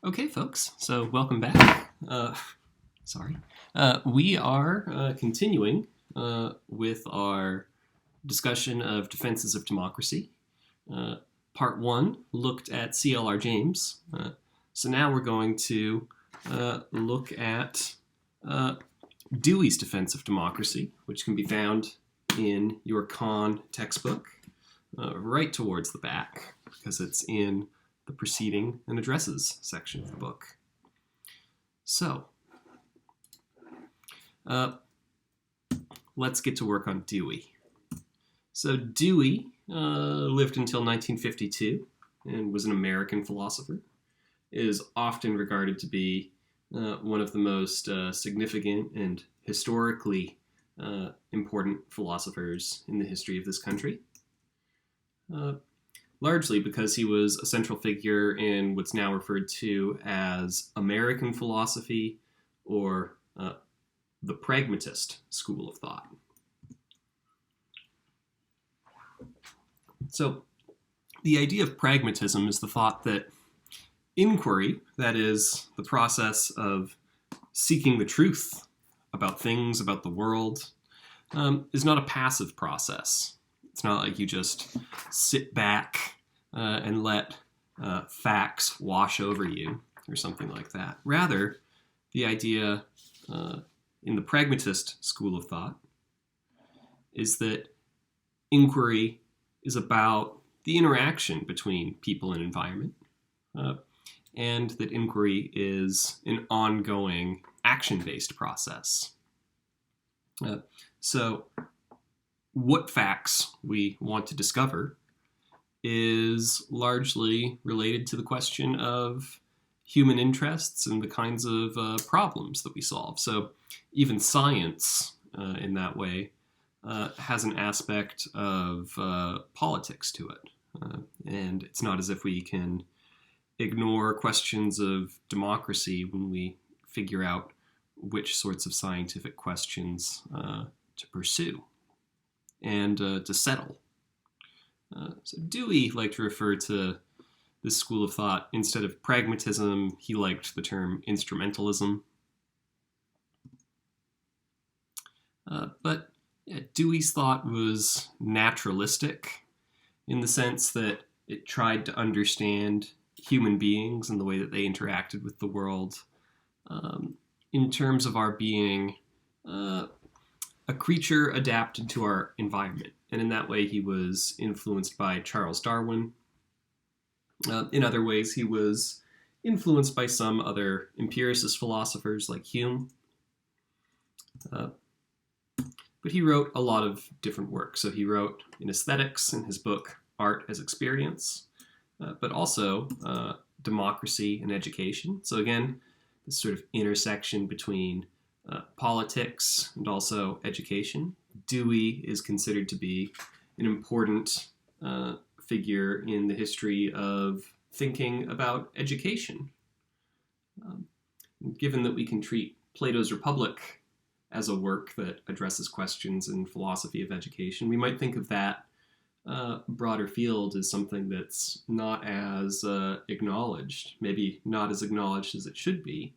Okay, folks, so welcome back. We are continuing with our discussion of defenses of democracy. Part 1 looked at C.L.R. James. So now we're going to look at Dewey's Defense of Democracy, which can be found in your Con textbook, right towards the back, because it's in the Proceeding and Addresses section of the book. So, let's get to work on Dewey. So Dewey lived until 1952 and was an American philosopher. Is often regarded to be one of the most significant and historically important philosophers in the history of this country. Largely because he was a central figure in what's now referred to as American philosophy, or the pragmatist school of thought. So the idea of pragmatism is the thought that inquiry, that is, the process of seeking the truth about things, about the world, is not a passive process. It's not like you just sit back and let facts wash over you or something like that. Rather, the idea in the pragmatist school of thought is that inquiry is about the interaction between people and environment, and that inquiry is an ongoing action-based process. So what facts we want to discover is largely related to the question of human interests and the kinds of problems that we solve. So even science, in that way, has an aspect of politics to it. And it's not as if we can ignore questions of democracy when we figure out which sorts of scientific questions to pursue and to settle. So Dewey liked to refer to this school of thought, instead of pragmatism, he liked the term instrumentalism. But Dewey's thought was naturalistic in the sense that it tried to understand human beings and the way that they interacted with the world in terms of our being a creature adapted to our environment. And in that way, he was influenced by Charles Darwin. In other ways, he was influenced by some other empiricist philosophers like Hume. But he wrote a lot of different work. So he wrote in aesthetics in his book, Art as Experience, but also Democracy and Education. So again, this sort of intersection between politics and also education. Dewey is considered to be an important figure in the history of thinking about education. Given that we can treat Plato's Republic as a work that addresses questions in philosophy of education, we might think of that broader field as something that's not as acknowledged, maybe not as acknowledged as it should be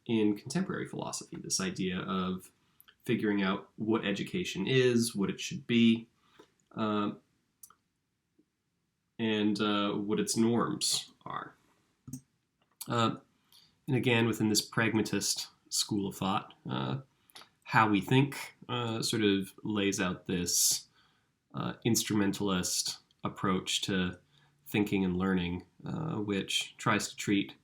in contemporary philosophy, this idea of figuring out what education is, what it should be, and what its norms are. And again, within this pragmatist school of thought, how we think sort of lays out this instrumentalist approach to thinking and learning, which tries to treat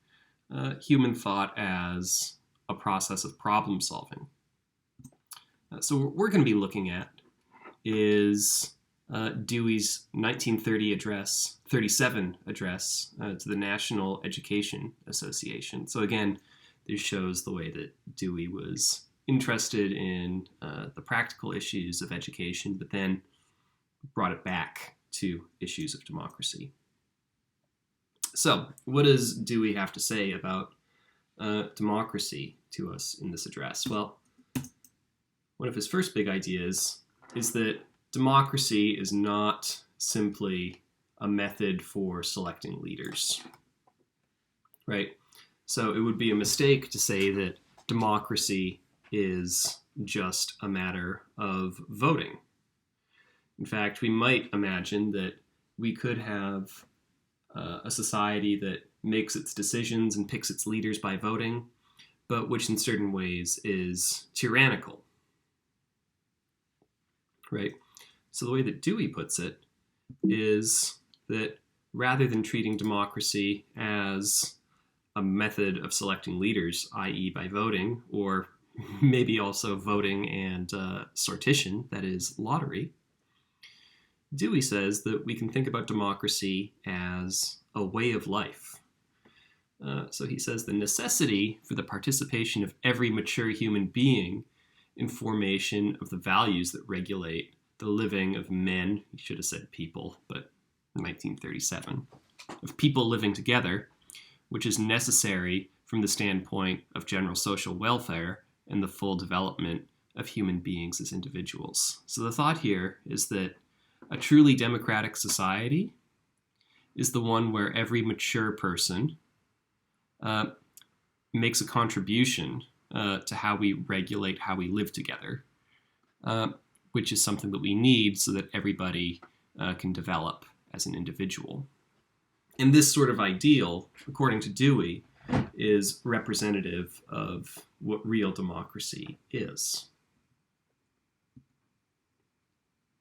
human thought as a process of problem solving. So what we're going to be looking at is Dewey's 1937 address to the National Education Association. So again, this shows the way that Dewey was interested in the practical issues of education, but then brought it back to issues of democracy. So what does Dewey have to say about democracy to us in this address? Well, one of his first big ideas is that democracy is not simply a method for selecting leaders. right? So it would be a mistake to say that democracy is just a matter of voting. In fact, we might imagine that we could have a society that makes its decisions and picks its leaders by voting, but which in certain ways is tyrannical, right? So the way that Dewey puts it is that rather than treating democracy as a method of selecting leaders, i.e. by voting, or maybe also voting and sortition, that is lottery, Dewey says that we can think about democracy as a way of life. So he says the necessity for the participation of every mature human being in formation of the values that regulate the living of men, he should have said people, but 1937, of people living together, which is necessary from the standpoint of general social welfare and the full development of human beings as individuals. So the thought here is that a truly democratic society is the one where every mature person makes a contribution to how we regulate how we live together, which is something that we need so that everybody can develop as an individual. And this sort of ideal, according to Dewey, is representative of what real democracy is.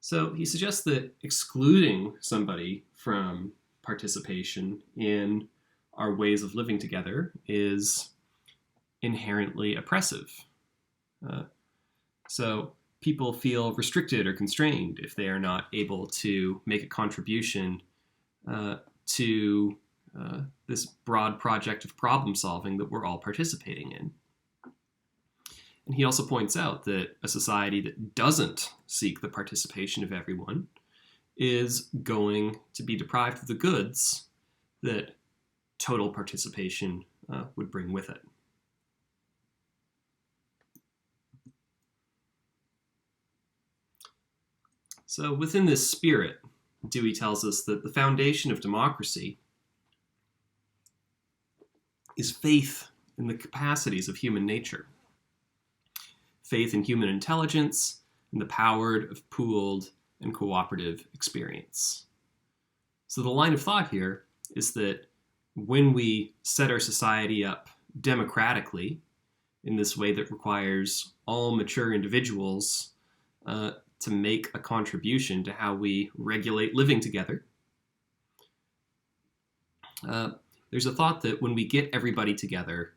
So he suggests that excluding somebody from participation in our ways of living together is inherently oppressive. So people feel restricted or constrained if they are not able to make a contribution to this broad project of problem solving that we're all participating in. And he also points out that a society that doesn't seek the participation of everyone is going to be deprived of the goods that total participation would bring with it. So within this spirit, Dewey tells us that the foundation of democracy is faith in the capacities of human nature. Faith in human intelligence and the power of pooled and cooperative experience. So the line of thought here is that when we set our society up democratically in this way that requires all mature individuals to make a contribution to how we regulate living together, there's a thought that when we get everybody together,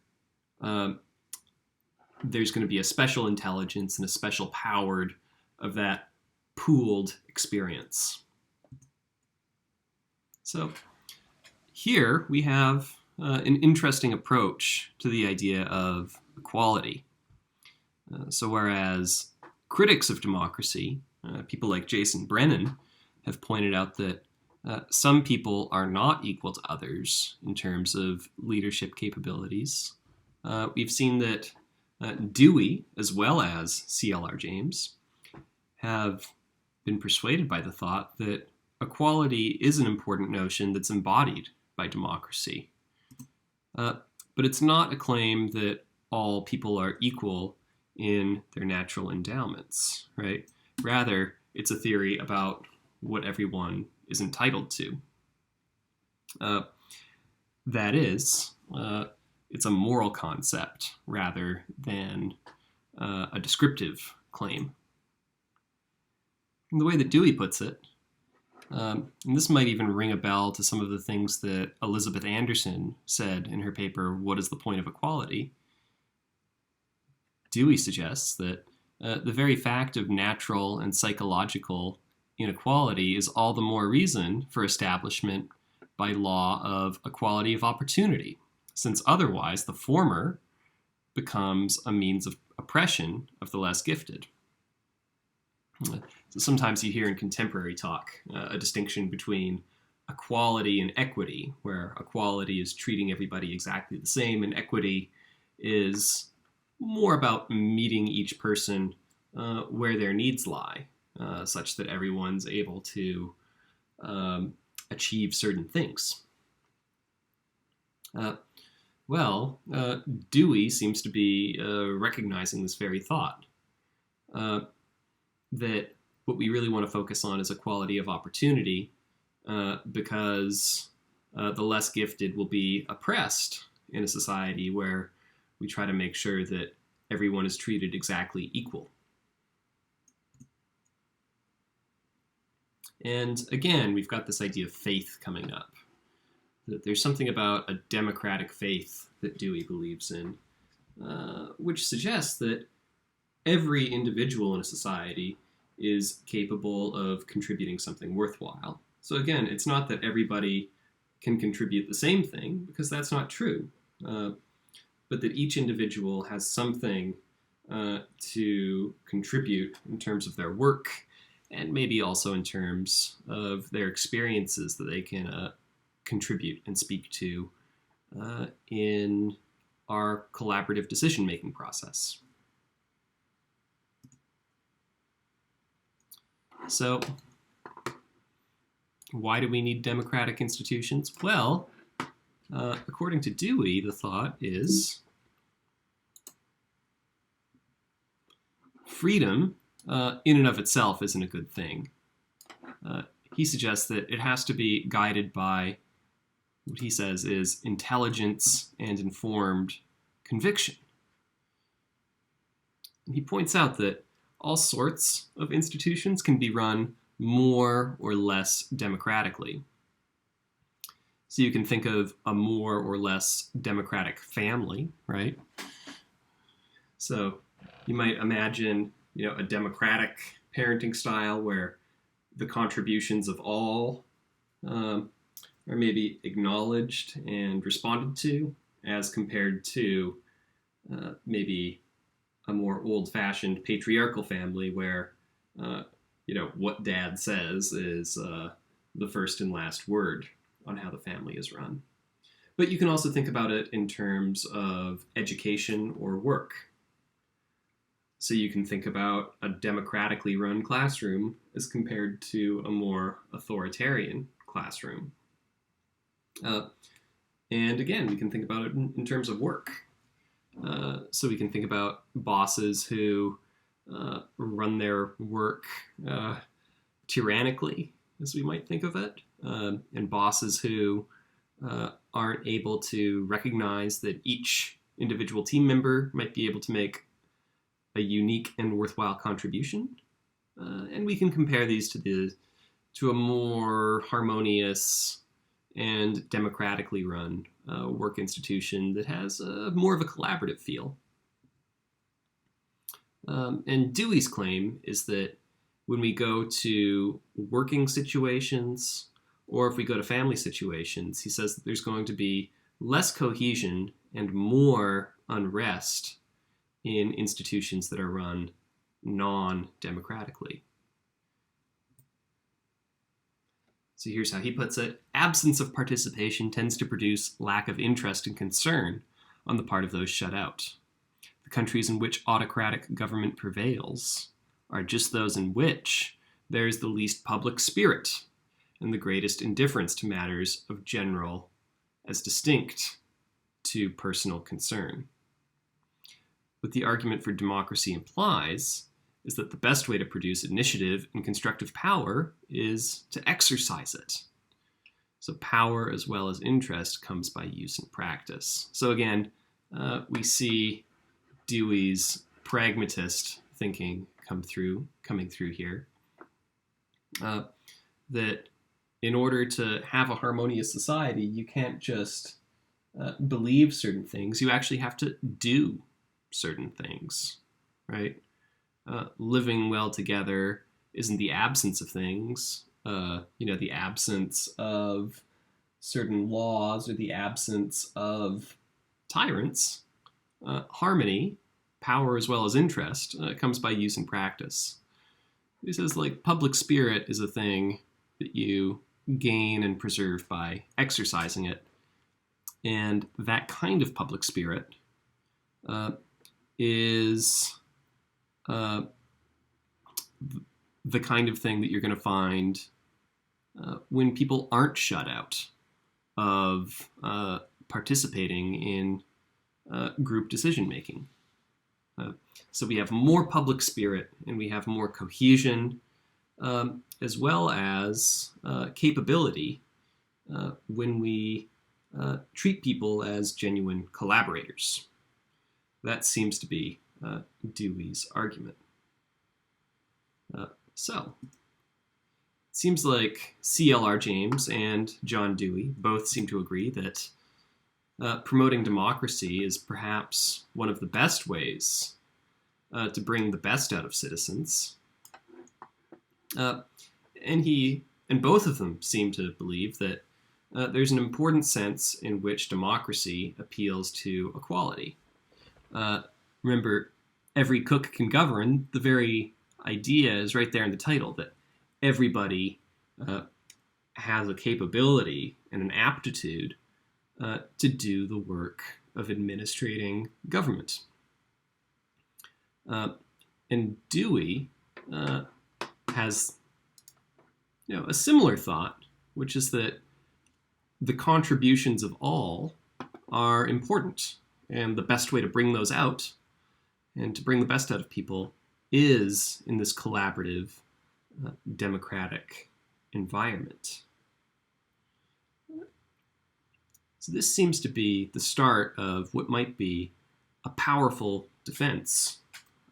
there's going to be a special intelligence and a special powered of that pooled experience. So here we have an interesting approach to the idea of equality. So whereas critics of democracy, people like Jason Brennan, have pointed out that some people are not equal to others in terms of leadership capabilities, we've seen that Dewey, as well as C.L.R. James, have been persuaded by the thought that equality is an important notion that's embodied by democracy. But it's not a claim that all people are equal in their natural endowments, right? Rather, it's a theory about what everyone is entitled to. That is, it's a moral concept rather than a descriptive claim. And the way that Dewey puts it, and this might even ring a bell to some of the things that Elizabeth Anderson said in her paper, What is the Point of Equality? Dewey suggests that the very fact of natural and psychological inequality is all the more reason for establishment by law of equality of opportunity, since otherwise the former becomes a means of oppression of the less gifted. So sometimes you hear in contemporary talk a distinction between equality and equity, where equality is treating everybody exactly the same, and equity is more about meeting each person where their needs lie, such that everyone's able to achieve certain things. Well, Dewey seems to be recognizing this very thought, that what we really want to focus on is equality of opportunity, because the less gifted will be oppressed in a society where we try to make sure that everyone is treated exactly equal. And again, we've got this idea of faith coming up. That there's something about a democratic faith that Dewey believes in, which suggests that every individual in a society is capable of contributing something worthwhile. So again, it's not that everybody can contribute the same thing, because that's not true, but that each individual has something to contribute in terms of their work, and maybe also in terms of their experiences that they can contribute and speak to in our collaborative decision-making process. So, why do we need democratic institutions? Well, according to Dewey, the thought is freedom in and of itself isn't a good thing. He suggests that it has to be guided by what he says is intelligence and informed conviction. And he points out that all sorts of institutions can be run more or less democratically. So you can think of a more or less democratic family, right? So you might imagine, a democratic parenting style where the contributions of all are maybe acknowledged and responded to, as compared to maybe a more old-fashioned patriarchal family where, what dad says is the first and last word on how the family is run. But you can also think about it in terms of education or work. So you can think about a democratically run classroom as compared to a more authoritarian classroom. And again, we can think about it in terms of work. So we can think about bosses who run their work tyrannically, as we might think of it, and bosses who aren't able to recognize that each individual team member might be able to make a unique and worthwhile contribution. And we can compare these to a more harmonious and democratically run work institution that has more of a collaborative feel. And Dewey's claim is that when we go to working situations, or if we go to family situations, he says that there's going to be less cohesion and more unrest in institutions that are run non-democratically. So here's how he puts it. Absence of participation tends to produce lack of interest and concern on the part of those shut out. The countries in which autocratic government prevails are just those in which there is the least public spirit and the greatest indifference to matters of general as distinct to personal concern. What the argument for democracy implies is that the best way to produce initiative and constructive power is to exercise it. So power as well as interest comes by use and practice. So again, we see Dewey's pragmatist thinking coming through here. That in order to have a harmonious society, you can't just believe certain things. You actually have to do certain things, right? Living well together isn't the absence of things, the absence of certain laws or the absence of tyrants. Harmony, power as well as interest, comes by use and practice. He says, public spirit is a thing that you gain and preserve by exercising it. And that kind of public spirit is the kind of thing that you're going to find when people aren't shut out of participating in group decision making. So we have more public spirit and we have more cohesion, as well as capability when we treat people as genuine collaborators. That seems to be Dewey's argument. So, it seems like C.L.R. James and John Dewey both seem to agree that promoting democracy is perhaps one of the best ways to bring the best out of citizens. And both of them seem to believe that there's an important sense in which democracy appeals to equality. Remember, every cook can govern. The very idea is right there in the title, that everybody has a capability and an aptitude to do the work of administrating government. And Dewey has a similar thought, which is that the contributions of all are important, and the best way to bring those out and to bring the best out of people is in this collaborative, democratic environment. So this seems to be the start of what might be a powerful defense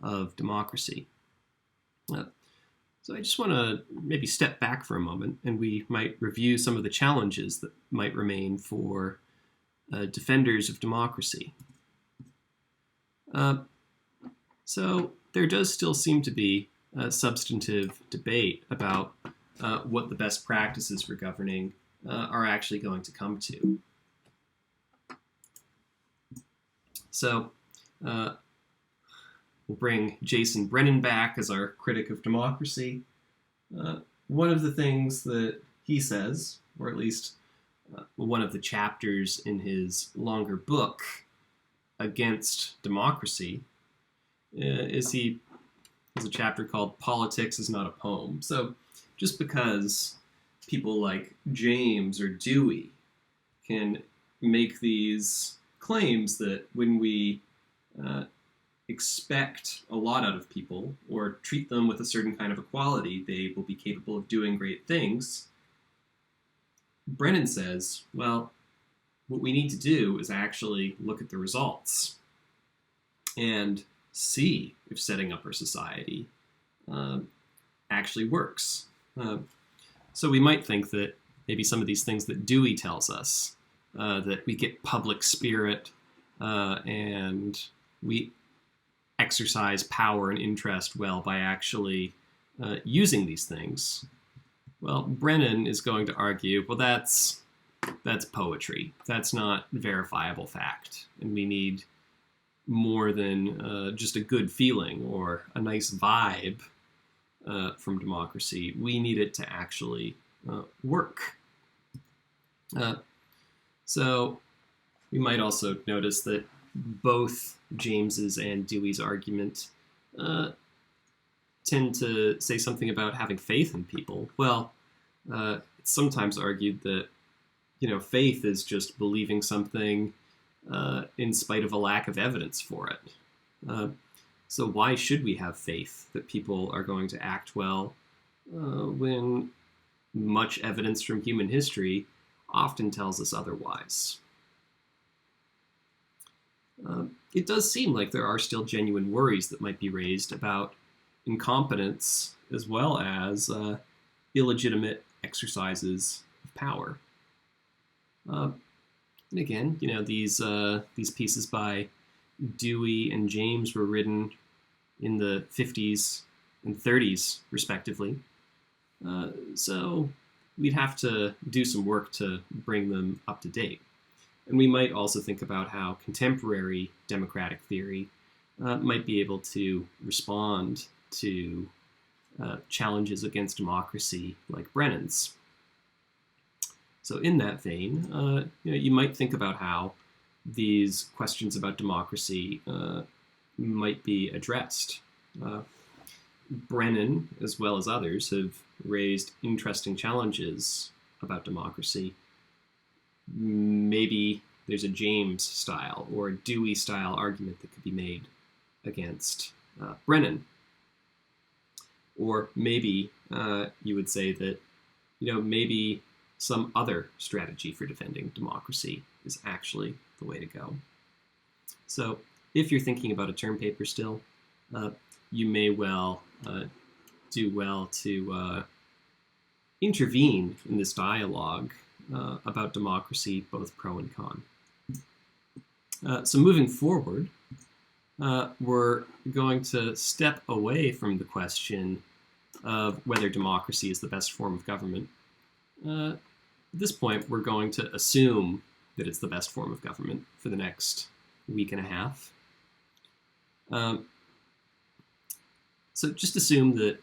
of democracy. So I just want to maybe step back for a moment, and we might review some of the challenges that might remain for defenders of democracy. So there does still seem to be a substantive debate about what the best practices for governing are actually going to come to. So we'll bring Jason Brennan back as our critic of democracy. One of the things that he says, or at least one of the chapters in his longer book against democracy, is he has a chapter called Politics is Not a Poem. So just because people like James or Dewey can make these claims that when we expect a lot out of people or treat them with a certain kind of equality, they will be capable of doing great things, Brennan says, well, what we need to do is actually look at the results and see if setting up our society actually works. So we might think that maybe some of these things that Dewey tells us, that we get public spirit and we exercise power and interest well by actually using these things. Well, Brennan is going to argue, well, that's poetry. That's not verifiable fact. And we need more than just a good feeling or a nice vibe from democracy. We need it to actually work. So we might also notice that both James's and Dewey's argument tend to say something about having faith in people. Well, it's sometimes argued that, faith is just believing something in spite of a lack of evidence for it. So why should we have faith that people are going to act well when much evidence from human history often tells us otherwise? It does seem like there are still genuine worries that might be raised about incompetence as well as illegitimate exercises of power. And again, these pieces by Dewey and James were written in the 50s and 30s, respectively. So we'd have to do some work to bring them up to date. And we might also think about how contemporary democratic theory might be able to respond to challenges against democracy like Brennan's. So in that vein, you might think about how these questions about democracy might be addressed. Brennan, as well as others, have raised interesting challenges about democracy. Maybe there's a James style or a Dewey style argument that could be made against Brennan. Or maybe you would say that, maybe some other strategy for defending democracy is actually the way to go. So if you're thinking about a term paper still, you may well do well to intervene in this dialogue about democracy, both pro and con. So moving forward, we're going to step away from the question of whether democracy is the best form of government. At this point, we're going to assume that it's the best form of government for the next week and a half. So just assume that,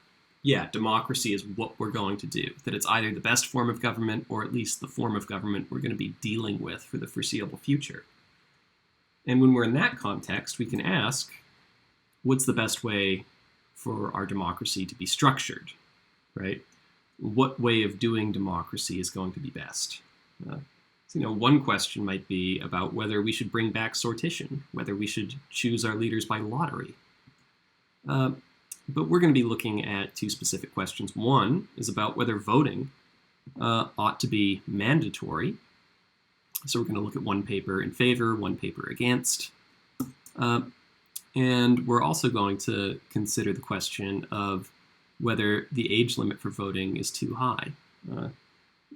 democracy is what we're going to do, that it's either the best form of government or at least the form of government we're going to be dealing with for the foreseeable future. And when we're in that context, we can ask, what's the best way for our democracy to be structured, right? What way of doing democracy is going to be best? One question might be about whether we should bring back sortition, whether we should choose our leaders by lottery. But we're going to be looking at two specific questions. One is about whether voting ought to be mandatory. So we're going to look at one paper in favor, one paper against. And we're also going to consider the question of whether the age limit for voting is too high.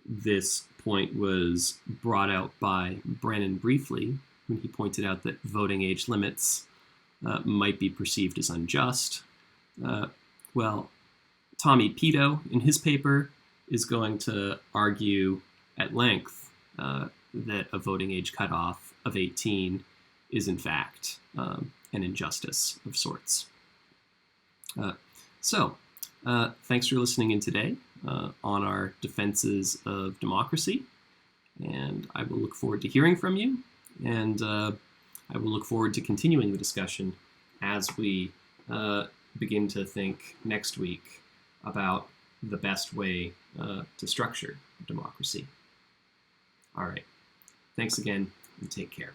This point was brought out by Brennan briefly when he pointed out that voting age limits might be perceived as unjust. Tommy Pito, in his paper, is going to argue at length that a voting age cutoff of 18 is, in fact, an injustice of sorts. Thanks for listening in today on our defenses of democracy, and I will look forward to hearing from you, and I will look forward to continuing the discussion as we begin to think next week about the best way to structure democracy. All right. Thanks again, and take care.